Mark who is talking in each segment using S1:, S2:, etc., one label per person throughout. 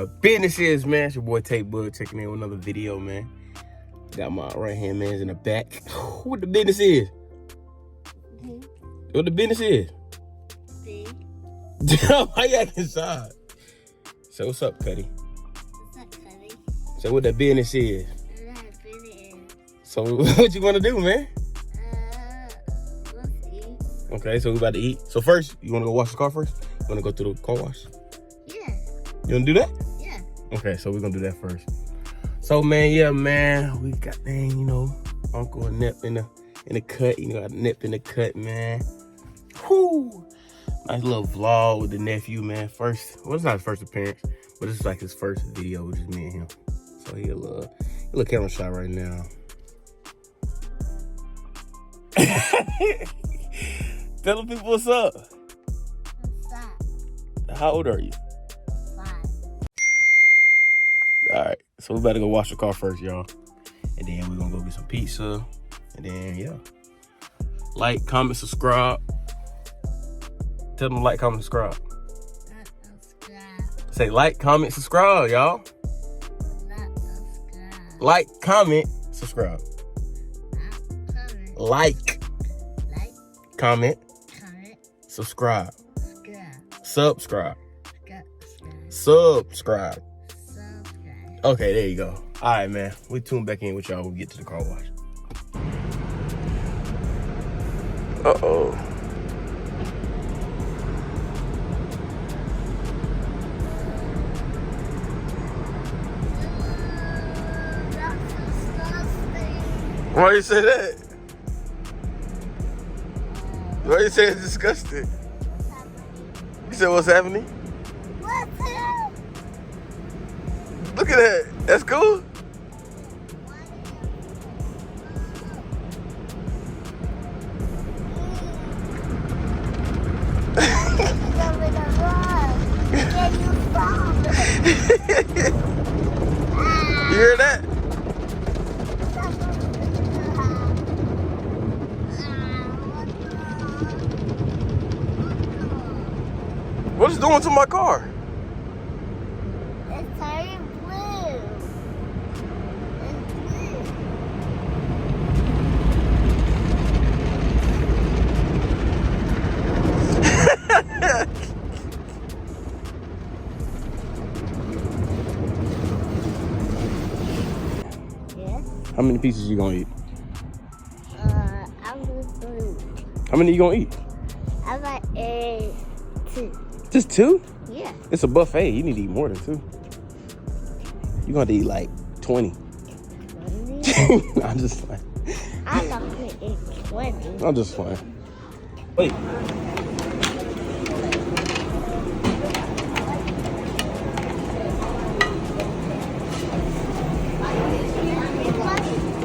S1: Business is, man. It's your boy Tate Bud checking in with another video, man. Got my right hand man's in the back. What the business is? What the business is? Why you acting shy? So what's up, Cuddy?
S2: What's up, Cuddy?
S1: So what the business is? So what you want to do, man?
S2: Let's eat.
S1: Okay, so we about to eat. So first, you want to go wash the car first? You want to go through the car wash?
S2: Yeah.
S1: You want to do that?
S2: Yeah.
S1: Okay, so we're going to do that first. So, man, yeah, man, we got, dang, you know, Uncle and Nep in the cut. You know, got Nep in the cut, man. Whoo! Nice little vlog with the nephew, man. First, well, it's not his first appearance, but this is like his first video with just me and him. So he a little camera shot right now. Tell the people what's up.
S2: What's up?
S1: How old are you?
S2: 5.
S1: All right, so we better go wash the car first, y'all. And then we're gonna go get some pizza. And then, yeah. Like, comment, subscribe. Tell them to like, comment, subscribe.
S2: Subscribe.
S1: Say like, comment, subscribe, y'all.
S2: Subscribe.
S1: Like, comment, subscribe.
S2: Comment.
S1: Like, comment,
S2: Comment.
S1: subscribe.
S2: Subscribe.
S1: Subscribe.
S2: Subscribe.
S1: Okay, there you go. All right, man. We tune back in with y'all when we get to the car wash. Uh-oh.
S2: That's disgusting.
S1: Why you say that? Why you say it's disgusting?
S2: What's happening?
S1: You said what's happening?
S2: What's happening?
S1: Look at that. That's cool.
S2: Can you stop?
S1: You hear that? What is it doing to my car?
S2: It's turning blue. It's blue. Yes.
S1: How many pieces you gonna eat?
S2: I'm just blue.
S1: How many you gonna eat?
S2: I like a 2.
S1: Just 2?
S2: Yeah.
S1: It's a buffet. You need to eat more than 2. You're gonna have to eat like 20. I'm just playing.
S2: I'm not gonna eat 20.
S1: I'm just playing. Wait.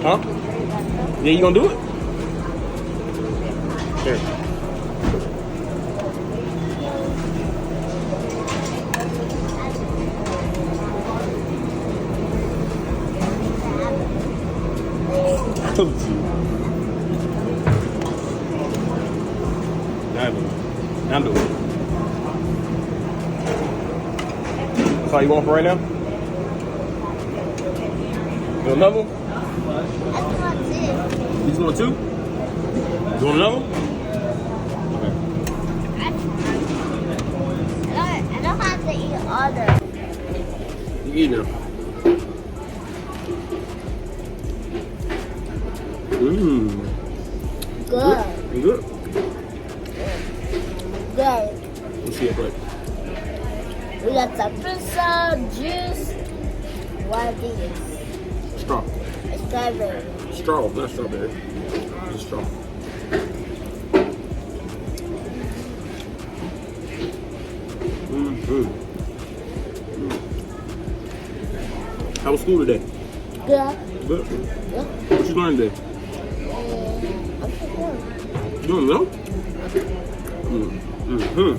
S1: Huh? Yeah, you gonna do it? Here. Now do it. That's all you want for right now? You want another one? You just want 2? You want another one?
S2: I don't have to eat all of them.
S1: You eat them. Mmm.
S2: Good.
S1: Good.
S2: Good.
S1: Let's see it, right?
S2: We got some pizza, juice. What are these?
S1: Straw.
S2: Strawberry.
S1: Straw, not strawberry. Just straw. Mm-hmm. How was school today?
S2: Good.
S1: Good.
S2: Yeah.
S1: What you learned today?
S2: I'm so good.
S1: You don't know? Mm-hmm.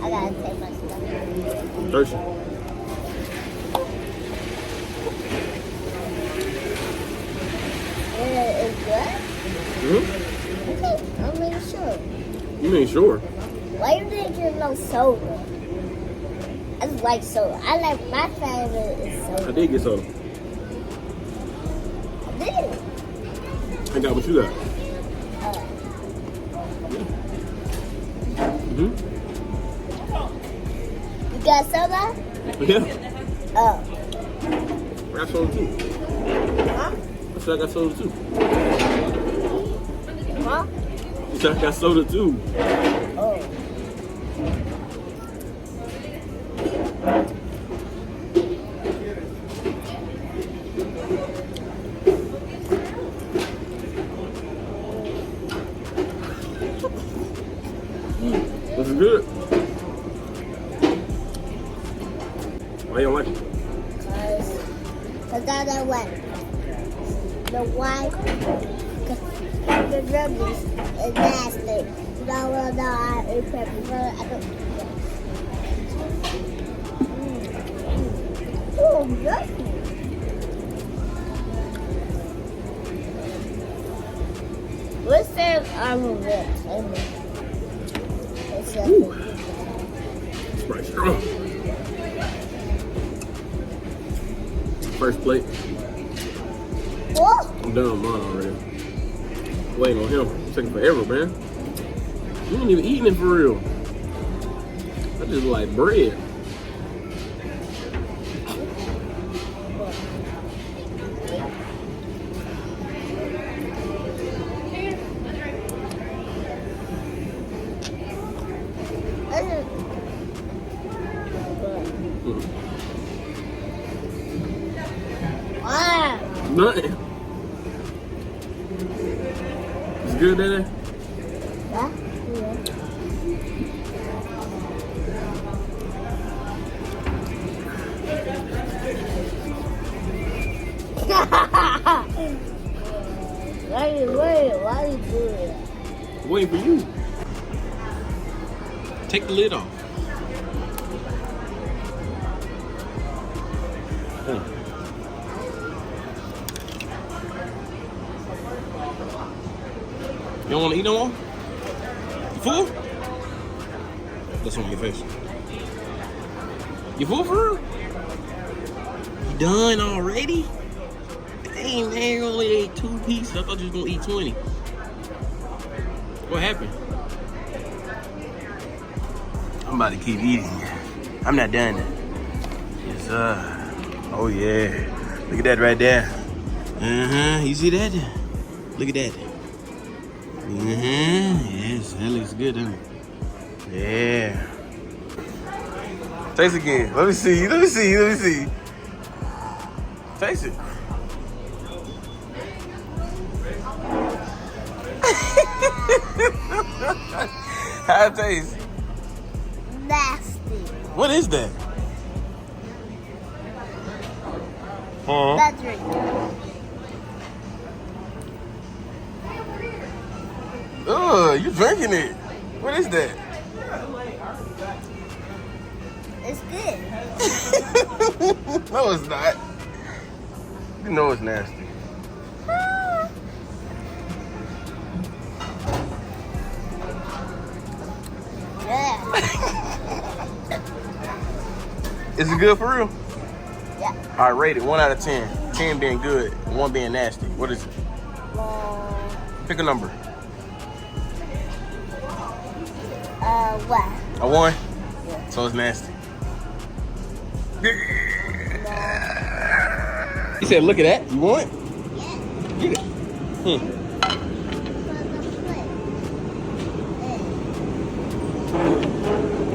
S2: I gotta take my stuff.
S1: Thirsty.
S2: Is good?
S1: Mm-hmm.
S2: Okay, I'll make sure. sure.
S1: You mean sure?
S2: Why you drinking no soda? I just like soda. I like my favorite is soda.
S1: I did get soda.
S2: I did.
S1: I got what you got. Mm-hmm.
S2: You got soda?
S1: Yeah.
S2: Oh.
S1: I got soda too.
S2: Huh?
S1: I said I got soda too.
S2: Huh?
S1: I said I got soda too.
S2: Oh.
S1: This is good. Why you don't like it?
S2: Cause I don't like the white. The rubbish is nasty. No, I eat pepper. I don't. Oh, nasty. What's that? I'm a bit. It's a
S1: It's pretty strong. First plate.
S2: oh.
S1: I'm done with mine already. Waiting on him. It's taking forever, man. You ain't even eating it for real. I just like bread.
S2: Ah.
S1: Nothing. It's good, Daddy?
S2: Yeah. Why you doing that?
S1: Waiting for you. Take the lid off. You don't want to eat no more? You full? That's on your face. You full for real? You done already? Dang, man, you only ate 2 pieces. I thought you was going to eat 20. What happened? I'm about to keep eating. I'm not done. Yes, sir. Oh, yeah. Look at that right there. You see that? Look at that. Yes, that looks good, doesn't it? Yeah. Taste again. Let me see. Taste it. How it taste?
S2: Nasty.
S1: What is that?
S2: Battery.
S1: Ugh, you drinking it. What is that?
S2: It's good.
S1: No, it's not. You know it's nasty.
S2: Yeah.
S1: Is it good for real?
S2: Yeah.
S1: All right, rate it 1 out of 10. 10 being good, 1 being nasty. What is it? Pick a number.
S2: What?
S1: A 1?
S2: Yeah.
S1: So it's nasty. He said, look at that. You want it?
S2: Yeah.
S1: Get it.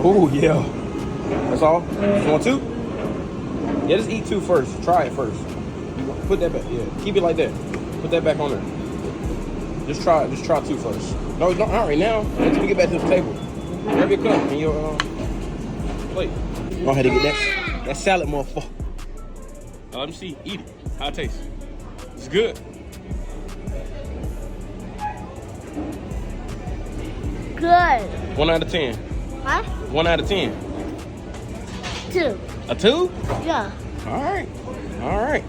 S1: Oh, yeah. That's all? You want 2? Yeah, just eat 2 first. Try it first. Put that back. Yeah, keep it like that. Put that back on there. Just try 2 first. No, not right now. Until we get back to the table. Grab your cup and your plate. Go ahead and get that salad, motherfucker. Let me see. Eat it. How it tastes. It's good.
S2: Good.
S1: 1 out of 10.
S2: Huh?
S1: 1 out of 10.
S2: 2.
S1: A 2?
S2: Yeah.
S1: All right. All right.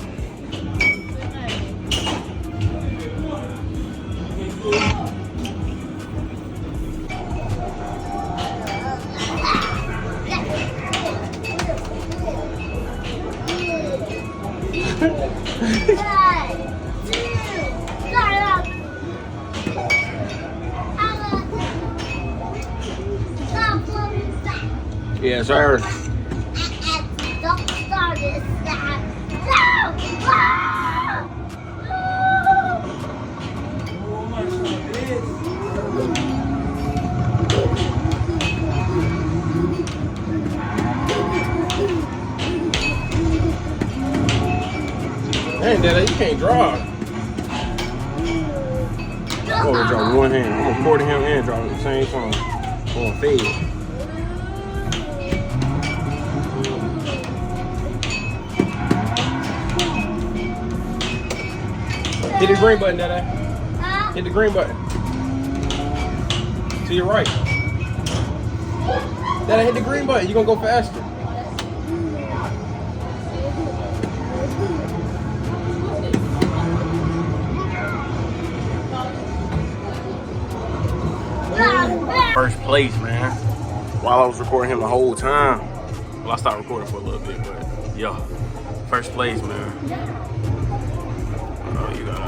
S1: Yes, sir.
S2: Don't start it.
S1: Hey, Dada, you can't drive. I'm gonna drop with one hand. I'm gonna record him and drop at the same time. I'm gonna fade. Hit the green button, Dada. Hit the green button. To your right. Dada, hit the green button. You're gonna go faster. First place, man. While I was recording him the whole time. Well, I stopped recording for a little bit, but yo, first place, man. Oh, you got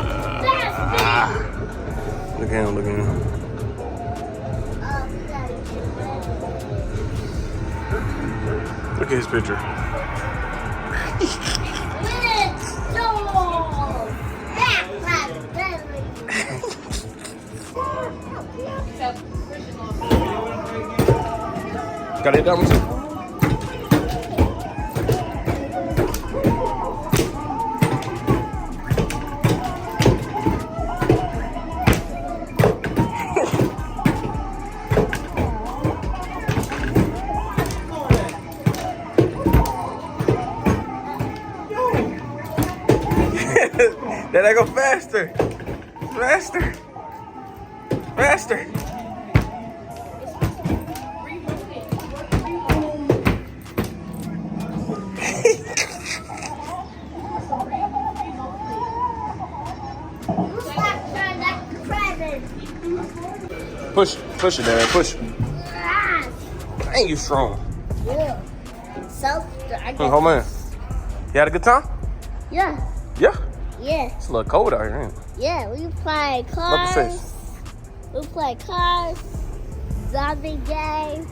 S1: look at him, look at him. Look at his picture. Got it done with you? Did I go faster? Faster. Faster. Push it, Dad, push it. Ain't you strong?
S2: Yeah. So,
S1: Oh man, you had a good time?
S2: Yeah.
S1: Yeah.
S2: Yeah.
S1: It's a little cold out here, ain't it?
S2: Yeah, we play cars. We play cars, zombie game,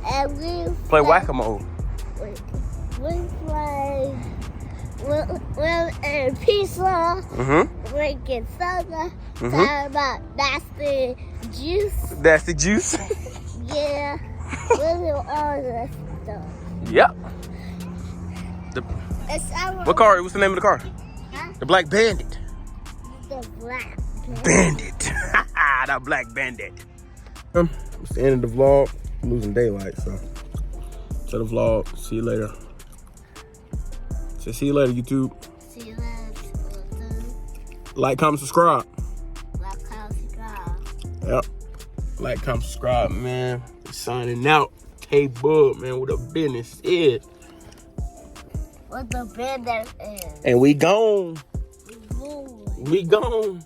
S2: and we
S1: Play whack-a-mole.
S2: We play and pizza. We get soda. Talk about nasty juice.
S1: Nasty juice.
S2: Yeah, we do all that stuff.
S1: Yep.
S2: It's our
S1: What car? What's the name of the car?
S2: Huh?
S1: The Black Bandit.
S2: The Black
S1: Bandit. The Black Bandit. It's the end of the vlog. I'm losing daylight, so. To the vlog. See you later. So see you later, YouTube.
S2: See you later.
S1: Like, comment, subscribe.
S2: Like, comment, subscribe.
S1: Yep. Like, comment, subscribe, man. Signing out. K-Bug, man, what the business is.
S2: What the business is.
S1: And we gone.
S2: Ooh.
S1: We gone.